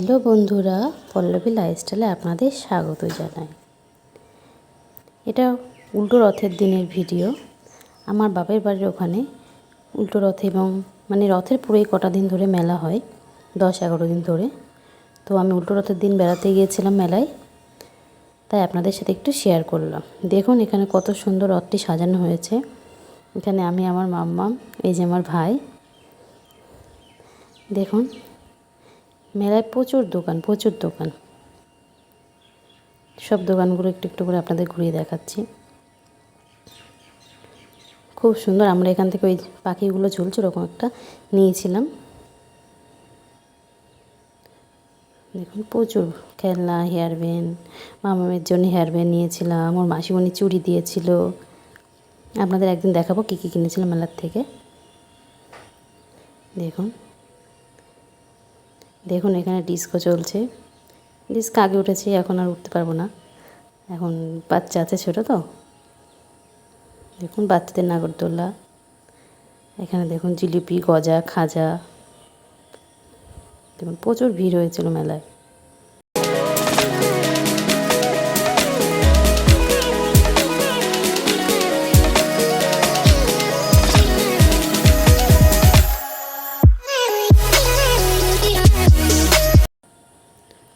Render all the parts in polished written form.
Hello বন্ধুরা, পল্লবী লাইফস্টাইলে আপনাদের স্বাগত জানাই। এটা উল্টো রথের দিনের ভিডিও। আমার বাপের বাড়ির ওখানে উল্টো রথে এবং রথের পুরোই কটা দিন ধরে মেলা হয়, 10-11 দিন ধরে। তো আমি উল্টো রথের দিন বেড়াতে গিয়েছিলাম মেলায়, তাই আপনাদের সাথে একটু শেয়ার করলাম। দেখুন এখানে কত সুন্দর রথটি সাজানো হয়েছে। এখানে আমি, আমার মাম্মাম, এই যে আমার ভাই। দেখুন মেলায় প্রচুর দোকান। সব দোকানগুলো একটু একটু করে আপনাদের ঘুরিয়ে দেখাচ্ছি। খুব সুন্দর। আমরা এখান থেকে ওই পাখিগুলো ঝুলছে ওরকম একটা নিয়েছিলাম। দেখুন প্রচুর খেলনা, হেয়ার ব্যান্ড, মামামের জন্য হেয়ার ব্যান্ড নিয়েছিলাম। ওর মাসিমণি চুড়ি দিয়েছিল। আপনাদের একদিন দেখাবো কী কী কিনেছিলাম মেলার থেকে। দেখুন এখানে ডিস্কো চলছে। ডিস্কো আগে উঠেছি, এখন আর উঠতে পারবো না, এখন বাচ্চা আছে ছোটো তো। দেখুন বাচ্চাদের নাগরদোলা। এখানে দেখুন জিলিপি, গজা, খাজা। দেখুন প্রচুর ভিড় হয়েছিল মেলায়।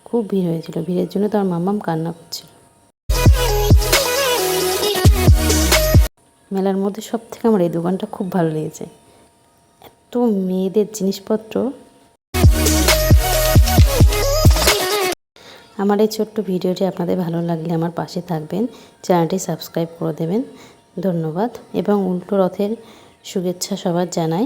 খুব ভিড় হয়েছিল, ভিড়ের জন্য তো আমার মাম্মাম কান্না করছিল। মেলার মধ্যে সব থেকে আমার এই দোকানটা খুব ভালো লেগেছে। এত মেয়েদের জিনিসপত্র। আমার এই ছোট্ট ভিডিওটি আপনাদের ভালো লাগলে আমার পাশে থাকবেন, চ্যানেলটি সাবস্ক্রাইব করে দেবেন। ধন্যবাদ এবং উল্টো রথের শুভেচ্ছা সবার জানাই।